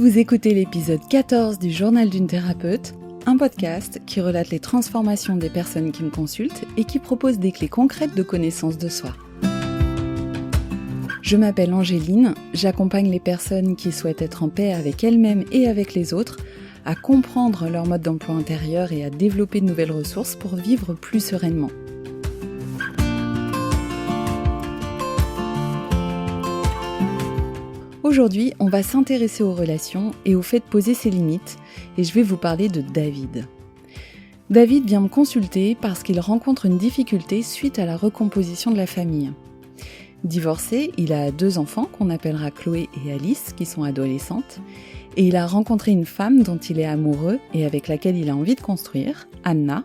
Vous écoutez l'épisode 14 du Journal d'une thérapeute, un podcast qui relate les transformations des personnes qui me consultent et qui propose des clés concrètes de connaissance de soi. Je m'appelle Angéline, j'accompagne les personnes qui souhaitent être en paix avec elles-mêmes et avec les autres, à comprendre leur mode d'emploi intérieur et à développer de nouvelles ressources pour vivre plus sereinement. Aujourd'hui, on va s'intéresser aux relations et au fait de poser ses limites, et je vais vous parler de David. David vient me consulter parce qu'il rencontre une difficulté suite à la recomposition de la famille. Divorcé, il a 2 enfants qu'on appellera Chloé et Alice, qui sont adolescentes, et il a rencontré une femme dont il est amoureux et avec laquelle il a envie de construire, Anna,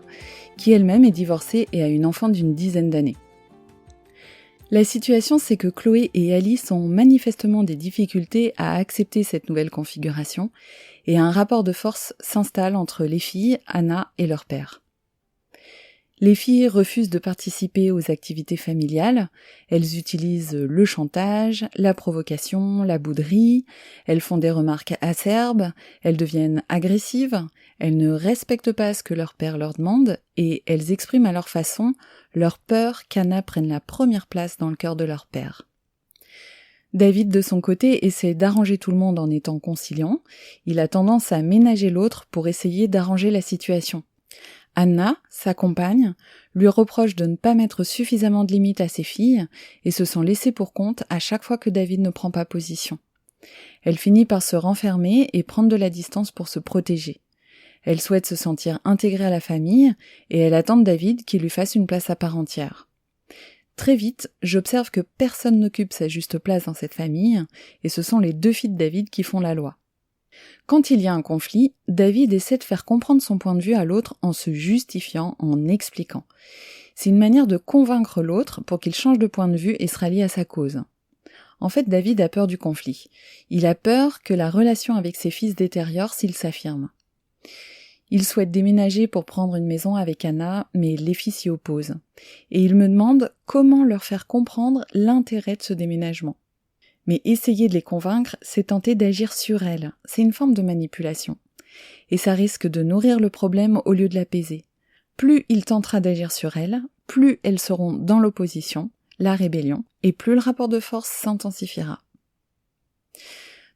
qui elle-même est divorcée et a une enfant d'une 10aine d'années. La situation, c'est que Chloé et Alice ont manifestement des difficultés à accepter cette nouvelle configuration et un rapport de force s'installe entre les filles, Anna et leur père. Les filles refusent de participer aux activités familiales, elles utilisent le chantage, la provocation, la bouderie, elles font des remarques acerbes, elles deviennent agressives, elles ne respectent pas ce que leur père leur demande et elles expriment à leur façon leur peur qu'Anna prenne la première place dans le cœur de leur père. David, de son côté, essaie d'arranger tout le monde en étant conciliant, il a tendance à ménager l'autre pour essayer d'arranger la situation. Anna, sa compagne, lui reproche de ne pas mettre suffisamment de limites à ses filles et se sent laissée pour compte à chaque fois que David ne prend pas position. Elle finit par se renfermer et prendre de la distance pour se protéger. Elle souhaite se sentir intégrée à la famille et elle attend de David qu'il lui fasse une place à part entière. Très vite, j'observe que personne n'occupe sa juste place dans cette famille et ce sont les 2 filles de David qui font la loi. Quand il y a un conflit, David essaie de faire comprendre son point de vue à l'autre en se justifiant, en expliquant. C'est une manière de convaincre l'autre pour qu'il change de point de vue et se rallie à sa cause. En fait, David a peur du conflit. Il a peur que la relation avec ses filles se détériore s'il s'affirme. Il souhaite déménager pour prendre une maison avec Anna, mais les filles s'y opposent. Et il me demande comment leur faire comprendre l'intérêt de ce déménagement. Mais essayer de les convaincre, c'est tenter d'agir sur elles. C'est une forme de manipulation. Et ça risque de nourrir le problème au lieu de l'apaiser. Plus il tentera d'agir sur elles, plus elles seront dans l'opposition, la rébellion, et plus le rapport de force s'intensifiera.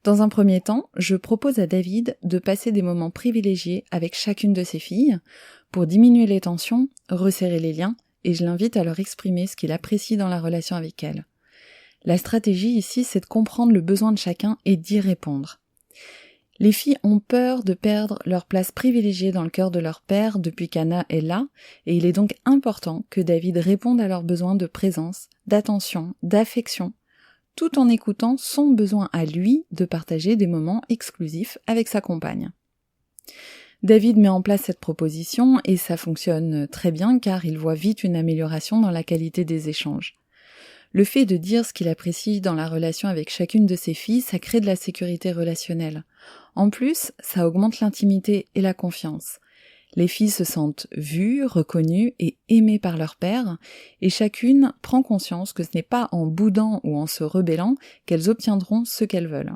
Dans un premier temps, je propose à David de passer des moments privilégiés avec chacune de ses filles pour diminuer les tensions, resserrer les liens, et je l'invite à leur exprimer ce qu'il apprécie dans la relation avec elles. La stratégie ici, c'est de comprendre le besoin de chacun et d'y répondre. Les filles ont peur de perdre leur place privilégiée dans le cœur de leur père depuis qu'Anna est là, et il est donc important que David réponde à leurs besoins de présence, d'attention, d'affection, tout en écoutant son besoin à lui de partager des moments exclusifs avec sa compagne. David met en place cette proposition et ça fonctionne très bien car il voit vite une amélioration dans la qualité des échanges. Le fait de dire ce qu'il apprécie dans la relation avec chacune de ses filles, ça crée de la sécurité relationnelle. En plus, ça augmente l'intimité et la confiance. Les filles se sentent vues, reconnues et aimées par leur père, et chacune prend conscience que ce n'est pas en boudant ou en se rebellant qu'elles obtiendront ce qu'elles veulent.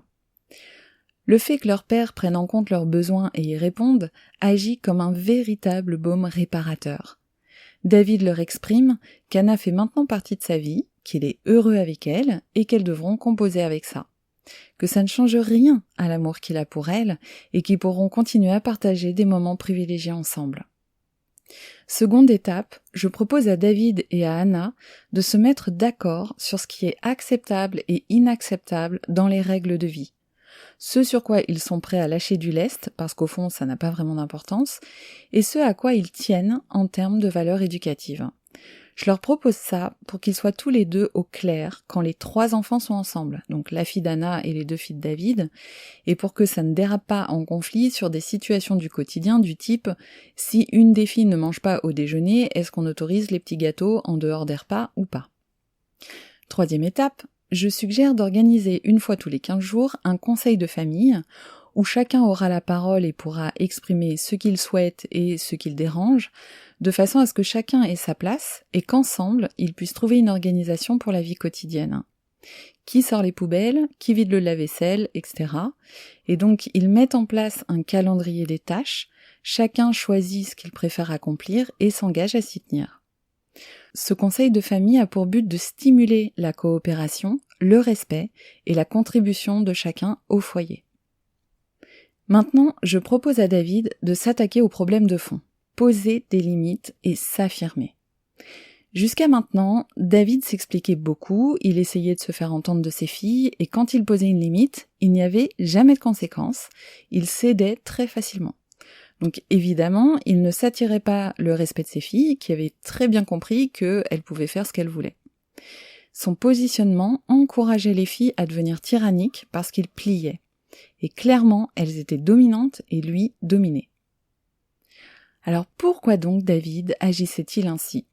Le fait que leur père prenne en compte leurs besoins et y réponde agit comme un véritable baume réparateur. David leur exprime qu'Anna fait maintenant partie de sa vie, qu'il est heureux avec elle et qu'elles devront composer avec ça. Que ça ne change rien à l'amour qu'il a pour elle et qu'ils pourront continuer à partager des moments privilégiés ensemble. Seconde étape, je propose à David et à Anna de se mettre d'accord sur ce qui est acceptable et inacceptable dans les règles de vie. Ce sur quoi ils sont prêts à lâcher du lest, parce qu'au fond ça n'a pas vraiment d'importance, et ce à quoi ils tiennent en termes de valeurs éducatives. Je leur propose ça pour qu'ils soient tous les 2 au clair quand les 3 enfants sont ensemble, donc la fille d'Anna et les 2 filles de David, et pour que ça ne dérape pas en conflit sur des situations du quotidien du type « si une des filles ne mange pas au déjeuner, est-ce qu'on autorise les petits gâteaux en dehors des repas ou pas ?» Troisième étape, je suggère d'organiser une fois tous les 15 jours un conseil de famille où chacun aura la parole et pourra exprimer ce qu'il souhaite et ce qu'il dérange, de façon à ce que chacun ait sa place et qu'ensemble, ils puissent trouver une organisation pour la vie quotidienne. Qui sort les poubelles, qui vide le lave-vaisselle, etc. Et donc, ils mettent en place un calendrier des tâches, chacun choisit ce qu'il préfère accomplir et s'engage à s'y tenir. Ce conseil de famille a pour but de stimuler la coopération, le respect et la contribution de chacun au foyer. Maintenant, je propose à David de s'attaquer au problème de fond, poser des limites et s'affirmer. Jusqu'à maintenant, David s'expliquait beaucoup, il essayait de se faire entendre de ses filles, et quand il posait une limite, il n'y avait jamais de conséquences, il cédait très facilement. Donc évidemment, il ne s'attirait pas le respect de ses filles, qui avaient très bien compris qu'elles pouvaient faire ce qu'elles voulaient. Son positionnement encourageait les filles à devenir tyranniques parce qu'il pliait. Et clairement, elles étaient dominantes et lui dominé. Alors pourquoi donc David agissait-il ainsi ?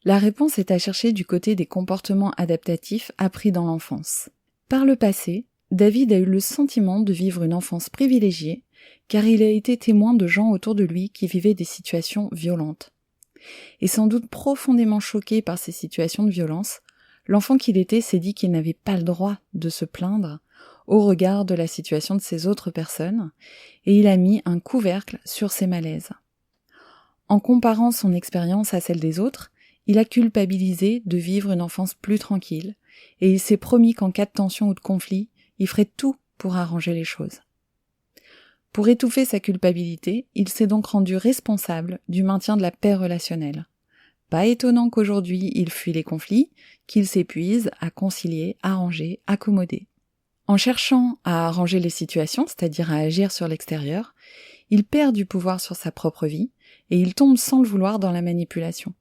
La réponse est à chercher du côté des comportements adaptatifs appris dans l'enfance. Par le passé, David a eu le sentiment de vivre une enfance privilégiée, car il a été témoin de gens autour de lui qui vivaient des situations violentes. Et sans doute profondément choqué par ces situations de violence, l'enfant qu'il était s'est dit qu'il n'avait pas le droit de se plaindre au regard de la situation de ces autres personnes, et il a mis un couvercle sur ses malaises. En comparant son expérience à celle des autres, il a culpabilisé de vivre une enfance plus tranquille, et il s'est promis qu'en cas de tension ou de conflit, il ferait tout pour arranger les choses. Pour étouffer sa culpabilité, il s'est donc rendu responsable du maintien de la paix relationnelle. Pas étonnant qu'aujourd'hui il fuit les conflits, qu'il s'épuise à concilier, arranger, accommoder. En cherchant à arranger les situations, c'est-à-dire à agir sur l'extérieur, il perd du pouvoir sur sa propre vie et il tombe sans le vouloir dans la manipulation.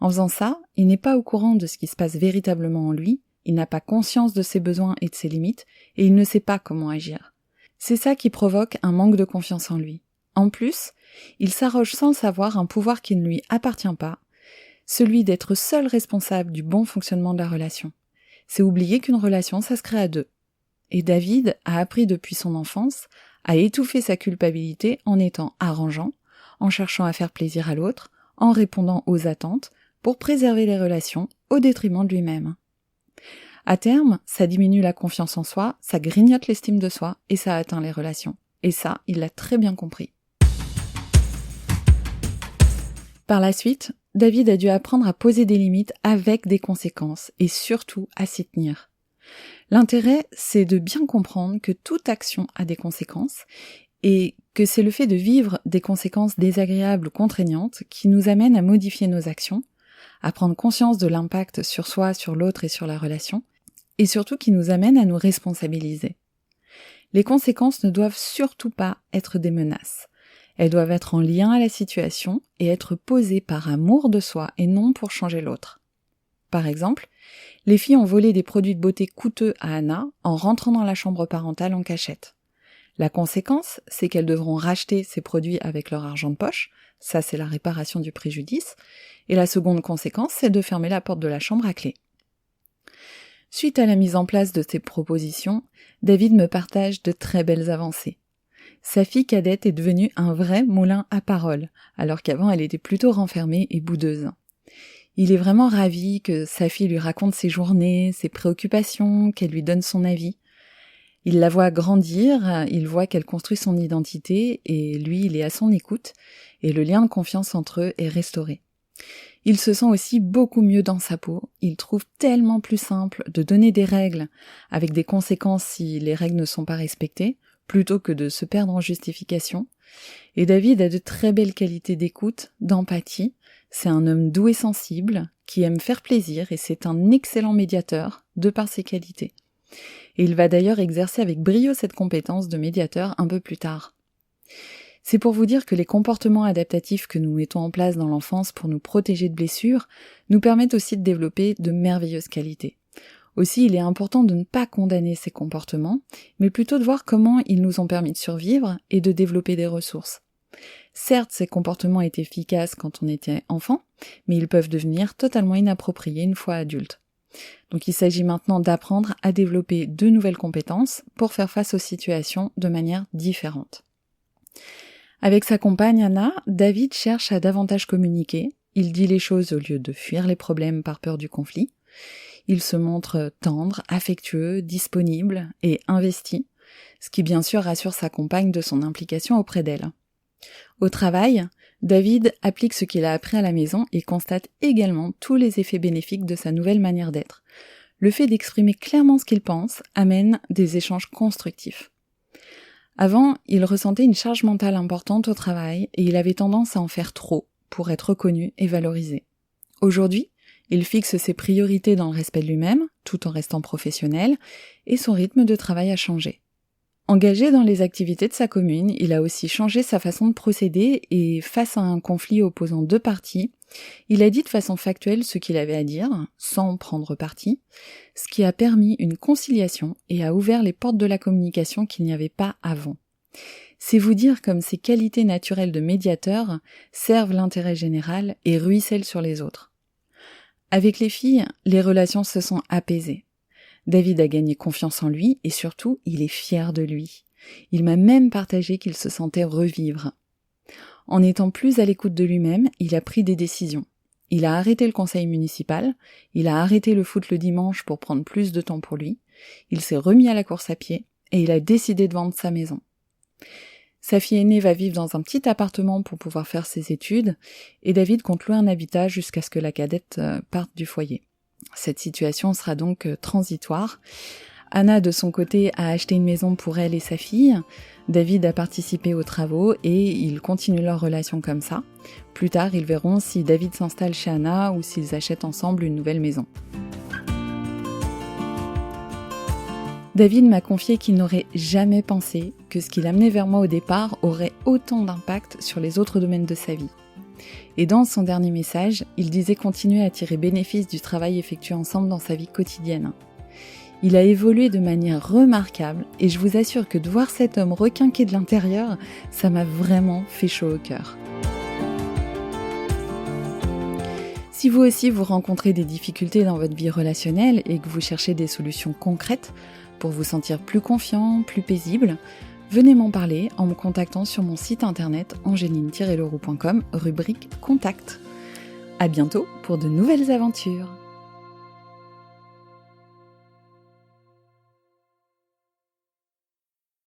En faisant ça, il n'est pas au courant de ce qui se passe véritablement en lui, il n'a pas conscience de ses besoins et de ses limites, et il ne sait pas comment agir. C'est ça qui provoque un manque de confiance en lui. En plus, il s'arroge sans le savoir un pouvoir qui ne lui appartient pas, celui d'être seul responsable du bon fonctionnement de la relation. C'est oublier qu'une relation, ça se crée à deux. Et David a appris depuis son enfance à étouffer sa culpabilité en étant arrangeant, en cherchant à faire plaisir à l'autre, en répondant aux attentes, pour préserver les relations au détriment de lui-même. À terme, ça diminue la confiance en soi, ça grignote l'estime de soi et ça atteint les relations. Et ça, il l'a très bien compris. Par la suite, David a dû apprendre à poser des limites avec des conséquences et surtout à s'y tenir. L'intérêt, c'est de bien comprendre que toute action a des conséquences et que c'est le fait de vivre des conséquences désagréables ou contraignantes qui nous amène à modifier nos actions, à prendre conscience de l'impact sur soi, sur l'autre et sur la relation, et surtout qui nous amène à nous responsabiliser. Les conséquences ne doivent surtout pas être des menaces. Elles doivent être en lien à la situation et être posées par amour de soi et non pour changer l'autre. Par exemple, les filles ont volé des produits de beauté coûteux à Anna en rentrant dans la chambre parentale en cachette. La conséquence, c'est qu'elles devront racheter ces produits avec leur argent de poche, ça c'est la réparation du préjudice, et la seconde conséquence, c'est de fermer la porte de la chambre à clé. Suite à la mise en place de ces propositions, David me partage de très belles avancées. Sa fille cadette est devenue un vrai moulin à paroles, alors qu'avant elle était plutôt renfermée et boudeuse. Il est vraiment ravi que sa fille lui raconte ses journées, ses préoccupations, qu'elle lui donne son avis. Il la voit grandir, il voit qu'elle construit son identité et lui, il est à son écoute et le lien de confiance entre eux est restauré. Il se sent aussi beaucoup mieux dans sa peau, il trouve tellement plus simple de donner des règles avec des conséquences si les règles ne sont pas respectées, plutôt que de se perdre en justification. Et David a de très belles qualités d'écoute, d'empathie, c'est un homme doux et sensible, qui aime faire plaisir et c'est un excellent médiateur de par ses qualités. Et il va d'ailleurs exercer avec brio cette compétence de médiateur un peu plus tard. C'est pour vous dire que les comportements adaptatifs que nous mettons en place dans l'enfance pour nous protéger de blessures nous permettent aussi de développer de merveilleuses qualités. Aussi, il est important de ne pas condamner ces comportements, mais plutôt de voir comment ils nous ont permis de survivre et de développer des ressources. Certes, ces comportements étaient efficaces quand on était enfant, mais ils peuvent devenir totalement inappropriés une fois adulte. Donc il s'agit maintenant d'apprendre à développer de nouvelles compétences pour faire face aux situations de manière différente. Avec sa compagne Anna, David cherche à davantage communiquer, il dit les choses au lieu de fuir les problèmes par peur du conflit. Il se montre tendre, affectueux, disponible et investi, ce qui bien sûr rassure sa compagne de son implication auprès d'elle. Au travail, David applique ce qu'il a appris à la maison et constate également tous les effets bénéfiques de sa nouvelle manière d'être. Le fait d'exprimer clairement ce qu'il pense amène des échanges constructifs. Avant, il ressentait une charge mentale importante au travail et il avait tendance à en faire trop pour être reconnu et valorisé. Aujourd'hui, il fixe ses priorités dans le respect de lui-même, tout en restant professionnel, et son rythme de travail a changé. Engagé dans les activités de sa commune, il a aussi changé sa façon de procéder et face à un conflit opposant deux parties, il a dit de façon factuelle ce qu'il avait à dire, sans prendre parti, ce qui a permis une conciliation et a ouvert les portes de la communication qu'il n'y avait pas avant. C'est vous dire comme ses qualités naturelles de médiateur servent l'intérêt général et ruissellent sur les autres. Avec les filles, les relations se sont apaisées. David a gagné confiance en lui et surtout, il est fier de lui. Il m'a même partagé qu'il se sentait revivre. En étant plus à l'écoute de lui-même, il a pris des décisions. Il a arrêté le conseil municipal, il a arrêté le foot le dimanche pour prendre plus de temps pour lui, il s'est remis à la course à pied et il a décidé de vendre sa maison. Sa fille aînée va vivre dans un petit appartement pour pouvoir faire ses études et David compte louer un habitat jusqu'à ce que la cadette parte du foyer. Cette situation sera donc transitoire. Anna, de son côté, a acheté une maison pour elle et sa fille. David a participé aux travaux et ils continuent leur relation comme ça. Plus tard, ils verront si David s'installe chez Anna ou s'ils achètent ensemble une nouvelle maison. David m'a confié qu'il n'aurait jamais pensé que ce qu'il amenait vers moi au départ aurait autant d'impact sur les autres domaines de sa vie. Et dans son dernier message, il disait continuer à tirer bénéfice du travail effectué ensemble dans sa vie quotidienne. Il a évolué de manière remarquable et je vous assure que de voir cet homme requinqué de l'intérieur, ça m'a vraiment fait chaud au cœur. Si vous aussi vous rencontrez des difficultés dans votre vie relationnelle et que vous cherchez des solutions concrètes pour vous sentir plus confiant, plus paisible, venez m'en parler en me contactant sur mon site internet angeline-leroux.com, rubrique Contact. À bientôt pour de nouvelles aventures.